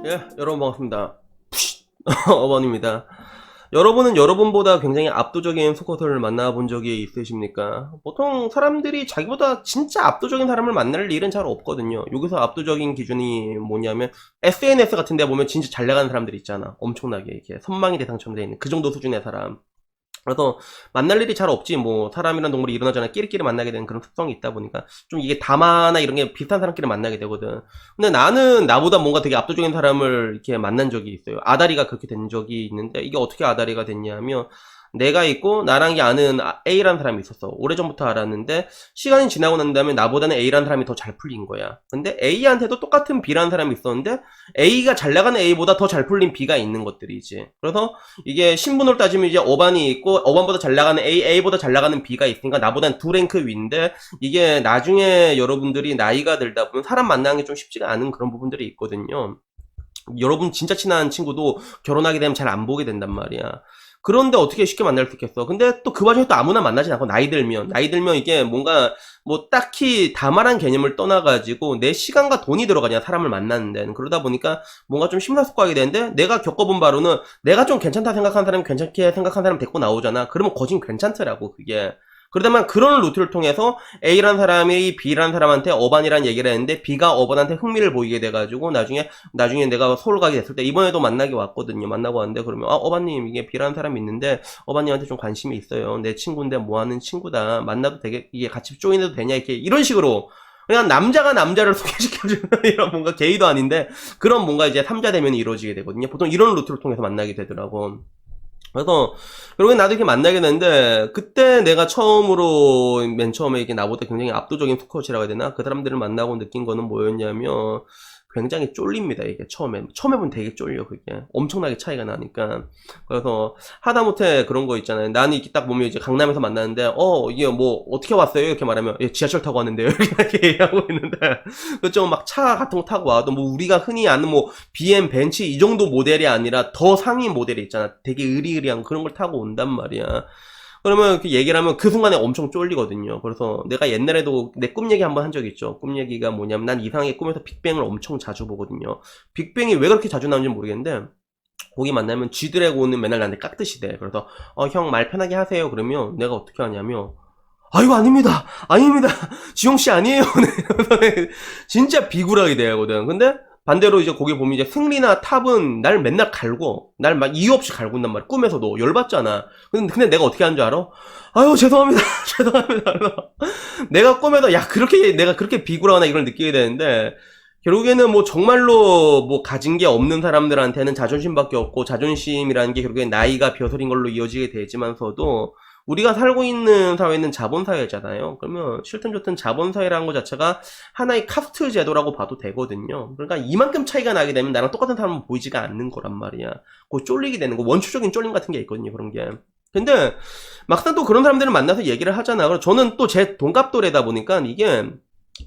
예, 여러분 반갑습니다. 어번입니다. 여러분은 여러분보다 굉장히 압도적인 수컷을 만나본 적이 있으십니까? 보통 사람들이 자기보다 진짜 압도적인 사람을 만날 일은 잘 없거든요. 여기서 압도적인 기준이 뭐냐면 SNS 같은 데 보면 진짜 잘 나가는 사람들 있잖아. 엄청나게 이렇게 선망이 대상처럼 돼 있는 그 정도 수준의 사람. 그래서 만날 일이 잘 없지. 뭐 사람이란 동물이 일어나잖아. 끼리끼리 만나게 되는 그런 특성이 있다 보니까 좀 이게 다마나 이런 게 비슷한 사람끼리 만나게 되거든. 근데 나는 나보다 뭔가 되게 압도적인 사람을 이렇게 만난 적이 있어요. 아다리가 그렇게 된 적이 있는데, 이게 어떻게 아다리가 됐냐면, 내가 있고 나랑 아는 A라는 사람이 있었어. 오래전부터 알았는데 시간이 지나고 난 다음에 나보다는 A라는 사람이 더 잘 풀린 거야. 근데 A한테도 똑같은 B라는 사람이 있었는데 A가 잘 나가는 A보다 더 잘 풀린 B가 있는 것들이지. 그래서 이게 신분으로 따지면 이제 어반이 있고, 어반보다 잘 나가는 A, A보다 잘 나가는 B가 있으니까 나보단 두 랭크 위인데, 이게 나중에 여러분들이 나이가 들다 보면 사람 만나는 게 좀 쉽지가 않은 그런 부분들이 있거든요. 여러분 진짜 친한 친구도 결혼하게 되면 잘 안 보게 된단 말이야. 그런데 어떻게 쉽게 만날 수 있겠어? 근데 또 그 와중에 또 아무나 만나진 않고, 나이 들면 이게 뭔가 뭐 딱히 다말한 개념을 떠나가지고 내 시간과 돈이 들어가냐, 사람을 만나는 데는. 그러다 보니까 뭔가 좀 심사숙고하게 되는데, 내가 겪어본 바로는 내가 좀 괜찮다 생각하는 사람이 괜찮게 생각하는 사람 데리고 나오잖아. 그러면 거진 괜찮더라고 그게. 그러다만 그런 루트를 통해서 A라는 사람이 B라는 사람한테 어반이라는 얘기를 했는데, B가 어반한테 흥미를 보이게 돼가지고 나중에 내가 서울 가게 됐을 때, 이번에도 만나게 왔거든요. 만나고 왔는데, 그러면 어반님, 이게 B라는 사람이 있는데 어반님한테 좀 관심이 있어요. 내 친구인데 뭐하는 친구다. 만나도 되게, 이게 같이 조인해도 되냐, 이렇게 이런 식으로 그냥 남자가 남자를 소개시켜주는 이런 뭔가 게이도 아닌데 그런 뭔가 이제 삼자 대면이 이루어지게 되거든요. 보통 이런 루트를 통해서 만나게 되더라고. 그래서 결국엔 나도 이렇게 만나게 됐는데, 그때 내가 처음으로 맨 처음에 이게 나보다 굉장히 압도적인 투컷이라고 해야 되나? 그 사람들을 만나고 느낀 거는 뭐였냐면, 굉장히 쫄립니다. 이게 처음에 보면 되게 쫄려. 그게 엄청나게 차이가 나니까. 그래서 하다못해 그런 거 있잖아요. 나는 이렇게 딱 보면 이제 강남에서 만나는데, 이게 뭐 어떻게 왔어요? 이렇게 말하면, 예, 지하철 타고 왔는데요. 이렇게 얘기하고 있는데, 그좀 막 차 같은 거 타고 와도 뭐 우리가 흔히 아는 뭐 BM 벤츠 이 정도 모델이 아니라 더 상위 모델이 있잖아. 되게 으리으리한 그런 걸 타고 온단 말이야. 그러면 이렇게 얘기를 하면 그 순간에 엄청 쫄리거든요. 그래서 내가 옛날에도 내 꿈 얘기 한번 한 적 있죠. 꿈 얘기가 뭐냐면, 난 이상하게 꿈에서 빅뱅을 엄청 자주 보거든요. 빅뱅이 왜 그렇게 자주 나오는지 모르겠는데, 거기 만나면 G드래곤은 맨날 나한테 깍듯이 돼. 그래서 형 말 편하게 하세요. 그러면 내가 어떻게 하냐면, 아이고, 아닙니다. 아닙니다. 지용씨 아니에요. 진짜 비굴하게 대하거든. 근데 반대로 이제 거기 보면 이제 승리나 탑은 날 맨날 갈고, 날 막 이유 없이 갈고 있단 말이야. 꿈에서도 열받잖아. 근데 내가 어떻게 하는 줄 알아? 아유, 죄송합니다. 죄송합니다. 내가 꿈에서, 야, 내가 그렇게 비굴하거나 이걸 느끼게 되는데, 결국에는 뭐 정말로 뭐 가진 게 없는 사람들한테는 자존심밖에 없고, 자존심이라는 게 결국엔 나이가 벼슬인 걸로 이어지게 되지만서도, 우리가 살고 있는 사회는 자본사회잖아요. 그러면 싫든 좋든 자본사회라는 것 자체가 하나의 카스트 제도라고 봐도 되거든요. 그러니까 이만큼 차이가 나게 되면 나랑 똑같은 사람은 보이지가 않는 거란 말이야. 그 쫄리게 되는 거, 원초적인 쫄림 같은 게 있거든요, 그런 게. 근데 막상 또 그런 사람들을 만나서 얘기를 하잖아. 그래서 저는 또 제 동갑돌이다 보니까 이게,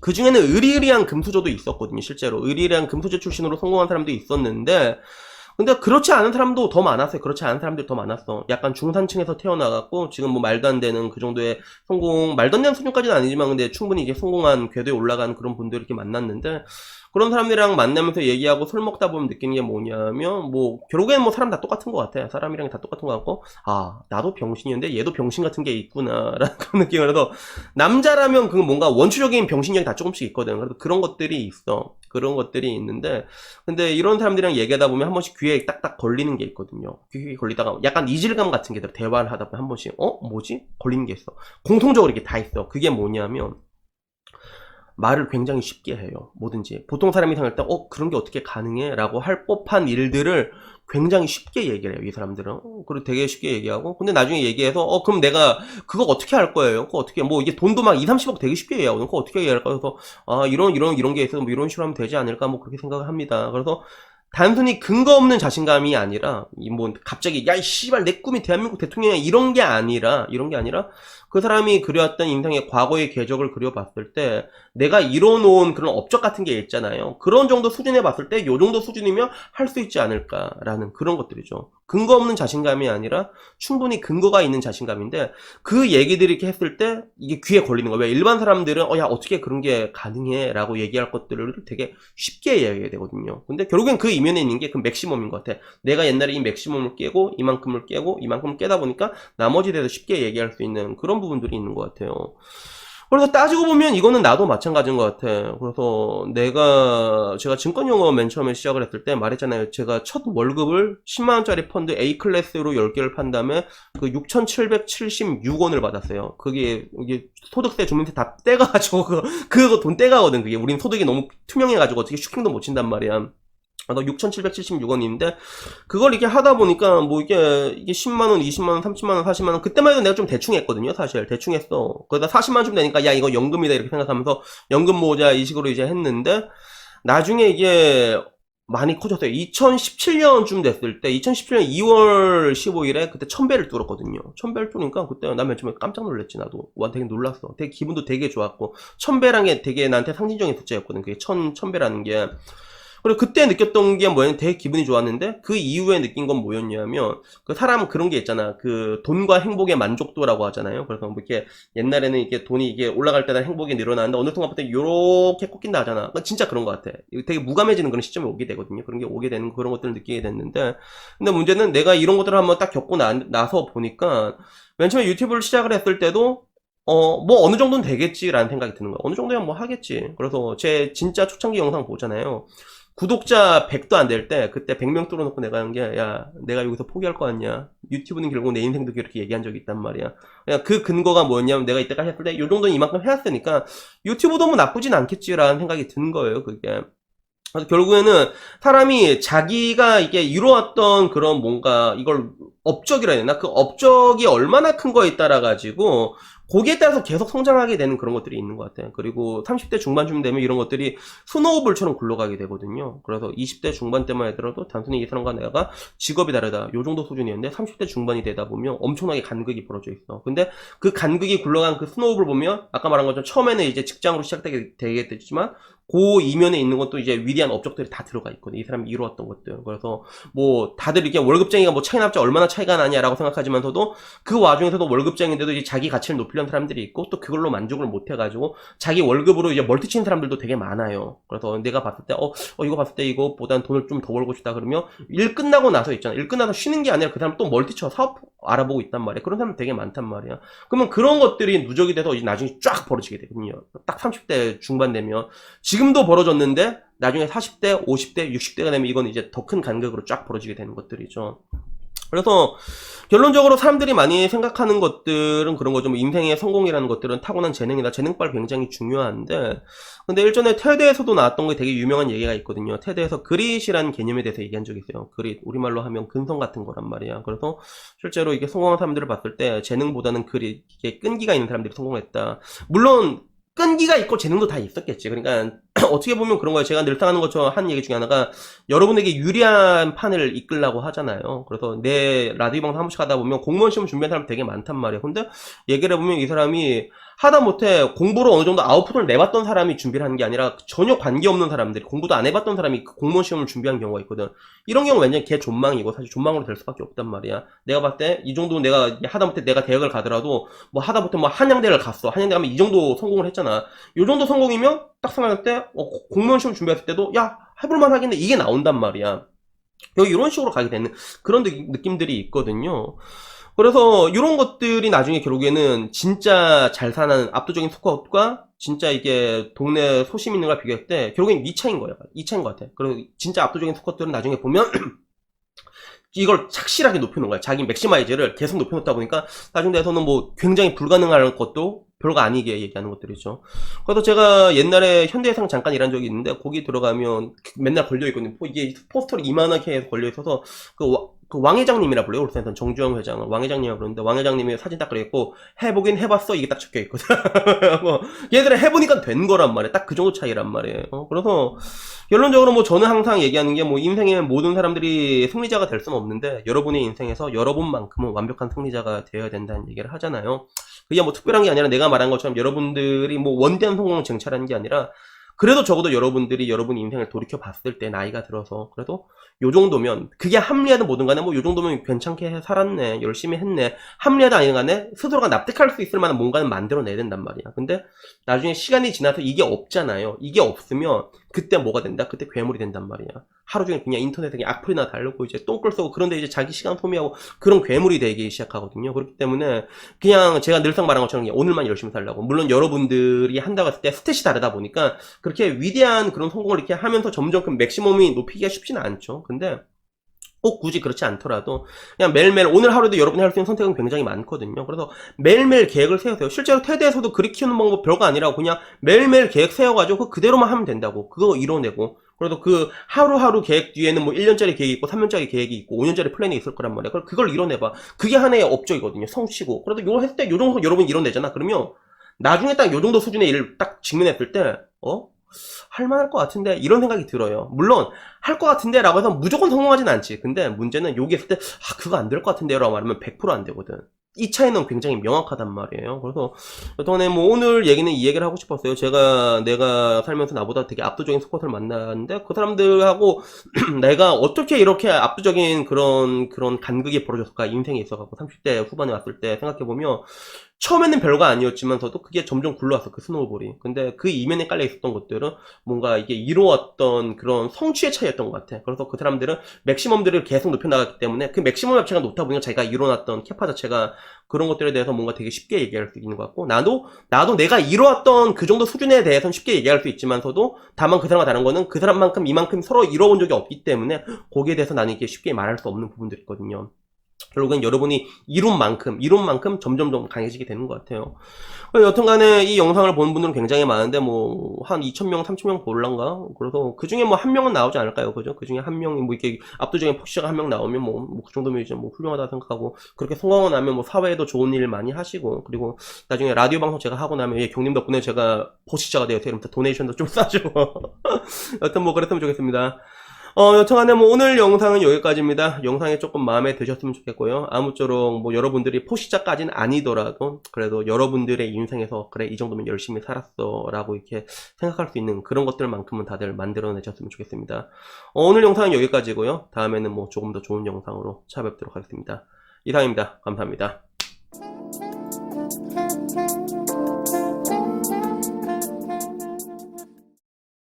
그 중에는 의리의리한 금수저도 있었거든요, 실제로. 의리의리한 금수저 출신으로 성공한 사람도 있었는데, 근데 그렇지 않은 사람도 더 많았어요. 그렇지 않은 사람들이 더 많았어. 약간 중산층에서 태어나갖고 지금 뭐 말도 안 되는 그 정도의 말도 안 되는 수준까지는 아니지만 근데 충분히 이제 성공한 궤도에 올라간 그런 분들을 이렇게 만났는데, 그런 사람들이랑 만나면서 얘기하고 술 먹다 보면 느끼는 게 뭐냐면, 뭐 결국엔 뭐 사람 다 똑같은 것 같아. 사람이랑 다 똑같은 것 같고, 아, 나도 병신이었는데 얘도 병신 같은 게 있구나라는 그런 느낌을 해서, 남자라면 그 뭔가 원초적인 병신력이 다 조금씩 있거든. 그래서 그런 것들이 있어. 그런 것들이 있는데, 근데 이런 사람들이랑 얘기하다 보면 한 번씩 귀에 딱딱 걸리는 게 있거든요. 귀에 걸리다가 약간 이질감 같은 게 들어. 대화를 하다 보면 한 번씩, 뭐지? 걸리는 게 있어. 공통적으로 이렇게 다 있어. 그게 뭐냐면, 말을 굉장히 쉽게 해요. 뭐든지. 보통 사람이 생각할 때, 그런 게 어떻게 가능해? 라고 할 법한 일들을 굉장히 쉽게 얘기를 해요, 이 사람들은. 그리고 되게 쉽게 얘기하고. 근데 나중에 얘기해서, 그럼 내가 그거 어떻게 할 거예요? 그거 어떻게, 뭐 이게 돈도 막 2, 30억 되게 쉽게 얘기하고, 그거 어떻게 얘기할까? 그래서, 이런 게 있어서 뭐 이런 식으로 하면 되지 않을까? 뭐 그렇게 생각을 합니다. 그래서 단순히 근거 없는 자신감이 아니라, 뭐 갑자기 야 이 씨발 내 꿈이 대한민국 대통령이야, 이런 게 아니라 그 사람이 그려왔던 인생의 과거의 궤적을 그려봤을 때, 내가 이뤄놓은 그런 업적 같은 게 있잖아요. 그런 정도 수준에 봤을 때 요 정도 수준이면 할 수 있지 않을까라는 그런 것들이죠. 근거 없는 자신감이 아니라 충분히 근거가 있는 자신감인데 그 얘기들이 이렇게 했을 때 이게 귀에 걸리는 거야. 왜 일반 사람들은 야 어떻게 그런 게 가능해 라고 얘기할 것들을 되게 쉽게 이야기해야 되거든요. 근데 결국엔 그 이면에 있는 게 그 맥시멈인 것 같아. 내가 옛날에 이 맥시멈을 깨고 이만큼을 깨고 이만큼 깨다 보니까 나머지 대해서 쉽게 얘기할 수 있는 그런 부분들이 있는 것 같아요. 그래서 따지고 보면 이거는 나도 마찬가지인 것 같아. 그래서 제가 증권영어 맨 처음에 시작을 했을 때 말했잖아요. 제가 첫 월급을 10만원짜리 펀드 A클래스로 10개를 판 다음에 그 6,776원을 받았어요. 이게 소득세 주민세 다 떼가가지고, 그거 돈 떼가거든. 그게. 우린 소득이 너무 투명해가지고 어떻게 슈킹도 못 친단 말이야. 6,776원인데, 그걸 이렇게 하다 보니까, 뭐 이게 10만원, 20만원, 30만원, 40만원, 그때만 해도 내가 좀 대충 했거든요, 사실. 대충 했어. 거기다 40만원 좀 되니까, 야, 이거 연금이다, 이렇게 생각하면서, 연금 모으자, 이 식으로 이제 했는데, 나중에 이게 많이 커졌어요. 2017년쯤 됐을 때, 2017년 2월 15일에 그때 1000배를 뚫었거든요. 1000배를 뚫으니까, 그때 난 맨 처음에 깜짝 놀랐지, 나도. 와, 되게 놀랐어. 되게 기분도 되게 좋았고, 1000배란 게 되게 나한테 상징적인 숫자였거든. 그게 1000배라는 게. 그리고 그때 느꼈던 게 뭐였냐면 되게 기분이 좋았는데 그 이후에 느낀 건 뭐였냐면 그 사람 그런 게 있잖아. 그 돈과 행복의 만족도라고 하잖아요. 그래서 뭐 이렇게 옛날에는 이게 돈이 이게 올라갈 때나 행복이 늘어나는데 어느 순간부터 요렇게 꺾인다 하잖아. 그러니까 진짜 그런 것 같아. 되게 무감해지는 그런 시점이 오게 되거든요. 그런 게 오게 되는 그런 것들을 느끼게 됐는데 근데 문제는 내가 이런 것들을 한번 딱 겪고 나서 보니까 맨 처음에 유튜브를 시작을 했을 때도 뭐 어느 정도는 되겠지라는 생각이 드는 거야. 어느 정도야 뭐 하겠지. 그래서 제 진짜 초창기 영상 보잖아요. 구독자 100도 안 될 때 그때 100명 뚫어놓고 내가 한 게 야 내가 여기서 포기할 거 아니야. 유튜브는 결국 내 인생도 그렇게 얘기한 적이 있단 말이야. 그냥 그 근거가 뭐였냐면 내가 이때까지 했을 때 요 정도는 이만큼 해왔으니까 유튜브도 뭐 나쁘진 않겠지라는 생각이 든 거예요. 그게. 그래서 결국에는 사람이 자기가 이게 이루었던 그런 뭔가 이걸 업적이라 해야 되나? 그 업적이 얼마나 큰 거에 따라 가지고 거기에 따라서 계속 성장하게 되는 그런 것들이 있는 것 같아요. 그리고 30대 중반쯤 되면 이런 것들이 스노우볼처럼 굴러가게 되거든요. 그래서 20대 중반 때만 하더라도 단순히 이 사람과 내가 직업이 다르다. 요 정도 수준이었는데 30대 중반이 되다 보면 엄청나게 간극이 벌어져 있어. 근데 그 간극이 굴러간 그 스노우볼 보면 아까 말한 것처럼 처음에는 이제 직장으로 시작되게 되겠지만 그 이면에 있는 것도 이제 위대한 업적들이 다 들어가 있거든. 이 사람이 이루었던 것들. 그래서 뭐 다들 이렇게 월급쟁이가 뭐 차이 납자 얼마나 차이가 나냐라고 생각하지만서도 그 와중에서도 월급쟁인데도 이제 자기 가치를 높이려는 사람들이 있고 또 그걸로 만족을 못 해가지고 자기 월급으로 이제 멀티치는 사람들도 되게 많아요. 그래서 내가 봤을 때 이거 봤을 때 이거보단 돈을 좀 더 벌고 싶다 그러면 일 끝나고 나서 있잖아. 일 끝나서 쉬는 게 아니라 그 사람 또 멀티쳐 사업 알아보고 있단 말이야. 그런 사람 되게 많단 말이야. 그러면 그런 것들이 누적이 돼서 이제 나중에 쫙 벌어지게 되거든요. 딱 30대 중반 되면 지금도 벌어졌는데 나중에 40대, 50대, 60대가 되면 이건 이제 더 큰 간격으로 쫙 벌어지게 되는 것들이죠. 그래서 결론적으로 사람들이 많이 생각하는 것들은 그런 거죠. 뭐 인생의 성공이라는 것들은 타고난 재능이다. 재능빨 굉장히 중요한데 근데 일전에 테드에서도 나왔던 게 되게 유명한 얘기가 있거든요. 테드에서 그릿이라는 개념에 대해서 얘기한 적이 있어요. 그릿, 우리말로 하면 근성 같은 거란 말이야. 그래서 실제로 이게 성공한 사람들을 봤을 때 재능보다는 그릿, 이게 끈기가 있는 사람들이 성공했다. 물론 끈기가 있고 재능도 다 있었겠지. 그러니까 어떻게 보면 그런 거예요. 제가 늘상 하는 것처럼 한 얘기 중에 하나가 여러분에게 유리한 판을 이끌라고 하잖아요. 그래서 내 라디오 방송 한 번씩 하다 보면 공무원 시험 준비한 사람 되게 많단 말이에요. 근데 얘기를 해보면 이 사람이 하다못해 공부로 어느 정도 아웃풋을 내봤던 사람이 준비를 하는 게 아니라 전혀 관계없는 사람들이 공부도 안 해봤던 사람이 그 공무원 시험을 준비한 경우가 있거든. 이런 경우 완전 개 존망이고 사실 존망으로 될 수밖에 없단 말이야. 내가 봤을 때 이 정도 내가 하다못해 내가 대학을 가더라도 뭐 하다못해 뭐 한양대를 갔어. 한양대 가면 이 정도 성공을 했잖아. 이 정도 성공이면 딱 생각할 때 공무원 시험 준비했을 때도 야 해볼만 하겠네 이게 나온단 말이야. 여기 이런 식으로 가게 되는 그런 느낌들이 있거든요. 그래서 이런 것들이 나중에 결국에는 진짜 잘 사는 압도적인 스쿼트과 진짜 이게 동네 소심 있는 걸 비교할 때 결국엔 이 차인 거예요. 이 차인 것 같아. 그리고 진짜 압도적인 스쿼트들은 나중에 보면 이걸 착실하게 높여놓은 거야. 자기 맥시마이즈를 계속 높여놓다 보니까 나중 돼서는 뭐 굉장히 불가능한 것도 별거 아니게 얘기하는 것들이죠. 그래서 제가 옛날에 현대해상 잠깐 일한 적이 있는데 거기 들어가면 맨날 걸려있거든요. 이게 포스터를 이만하게 걸려있어서 그 왕 회장님이라 불러요. 울산에서는 정주영 회장을 왕 회장님이라 부르는데 왕 회장님이 사진 딱 그려있고 해보긴 해봤어 이게 딱 적혀있거든. 뭐 얘들은 해보니까 된 거란 말이야. 딱 그 정도 차이란 말이에요. 그래서 결론적으로 뭐 저는 항상 얘기하는 게 뭐 인생의 모든 사람들이 승리자가 될 수는 없는데 여러분의 인생에서 여러분만큼은 완벽한 승리자가 되어야 된다는 얘기를 하잖아요. 그게 뭐 특별한 게 아니라 내가 말한 것처럼 여러분들이 뭐 원대한 성공을 쟁취하는 게 아니라 그래도 적어도 여러분들이 여러분 인생을 돌이켜 봤을 때 나이가 들어서 그래도 요 정도면 그게 합리하든 뭐든 간에 뭐 요 정도면 괜찮게 살았네, 열심히 했네, 합리하든 아니든 간에 스스로가 납득할 수 있을 만한 뭔가는 만들어내야 된단 말이야. 근데 나중에 시간이 지나서 이게 없잖아요. 이게 없으면 그때 뭐가 된다? 그때 괴물이 된단 말이야. 하루 종일 그냥 인터넷에 그냥 악플이나 달고 이제 똥글 쓰고 그런데 이제 자기 시간 소비하고 그런 괴물이 되기 시작하거든요. 그렇기 때문에 그냥 제가 늘상 말한 것처럼 그냥 오늘만 열심히 살라고. 물론 여러분들이 한다고 했을 때 스탯이 다르다 보니까 그렇게 위대한 그런 성공을 이렇게 하면서 점점 그 맥시멈이 높이기가 쉽지는 않죠. 근데 꼭 굳이 그렇지 않더라도 그냥 매일매일 오늘 하루에도 여러분이 할 수 있는 선택은 굉장히 많거든요. 그래서 매일매일 계획을 세우세요. 실제로 테드에서도 그리 키우는 방법 별거 아니라고 그냥 매일매일 계획 세워가지고 그대로만 하면 된다고. 그거 이뤄내고. 그래도 그 하루하루 계획 뒤에는 뭐 1년짜리 계획이 있고 3년짜리 계획이 있고 5년짜리 플랜이 있을 거란 말이야. 그걸 이뤄내봐. 그게 하나의 업적이거든요. 성취고. 그래도 요거 했을 때 요 정도 여러분 이뤄내잖아. 그러면 나중에 딱 요 정도 수준의 일을 딱 직면했을 때 할만할 것 같은데 이런 생각이 들어요. 물론 할 것 같은데 라고 해서 무조건 성공하진 않지. 근데 문제는 여기 했을 때 그거 안 될 것 같은데 라고 말하면 100% 안 되거든. 이 차이는 굉장히 명확하단 말이에요. 그래서 여튼간에 뭐 오늘 얘기는 이 얘기를 하고 싶었어요. 내가 살면서 나보다 되게 압도적인 스쿼트를 만났는데 그 사람들하고 내가 어떻게 이렇게 압도적인 그런 간극이 벌어졌을까 인생에 있어가지고 30대 후반에 왔을 때 생각해보면 처음에는 별거 아니었지만서도 그게 점점 굴러왔어, 그 스노우볼이. 근데 그 이면에 깔려 있었던 것들은 뭔가 이게 이루었던 그런 성취의 차이였던 것 같아. 그래서 그 사람들은 맥시멈들을 계속 높여나갔기 때문에 그 맥시멈 자체가 높다 보니까 자기가 이뤄놨던 캐파 자체가 그런 것들에 대해서 뭔가 되게 쉽게 얘기할 수 있는 것 같고, 나도 내가 이뤄왔던 그 정도 수준에 대해서는 쉽게 얘기할 수 있지만서도 다만 그 사람과 다른 거는 그 사람만큼 이만큼 서로 이뤄본 적이 없기 때문에 거기에 대해서 나는 이게 쉽게 말할 수 없는 부분들이 있거든요. 결국엔 여러분이 이룬 만큼 점점 강해지게 되는 것 같아요. 여튼간에 이 영상을 보는 분들은 굉장히 많은데 한 2,000명, 3,000명 볼란가? 그래서 그 중에 한 명은 나오지 않을까요? 그죠? 그 중에 한 명이 이렇게 압도적인 푸시가 한 명 나오면 그 정도면 이제 훌륭하다 생각하고, 그렇게 성공하고 나면 사회에도 좋은 일 많이 하시고, 그리고 나중에 라디오 방송 제가 하고 나면 경님 덕분에 제가 보시자가 되었어요. 이러면서 도네이션도 좀 싸주고. 여튼 그랬으면 좋겠습니다. 여튼간에 오늘 영상은 여기까지입니다. 영상이 조금 마음에 드셨으면 좋겠고요. 아무쪼록 여러분들이 포시자까지는 아니더라도 그래도 여러분들의 인생에서 그래 이 정도면 열심히 살았어 라고 이렇게 생각할 수 있는 그런 것들만큼은 다들 만들어내셨으면 좋겠습니다. 오늘 영상은 여기까지고요. 다음에는 조금 더 좋은 영상으로 찾아뵙도록 하겠습니다. 이상입니다. 감사합니다.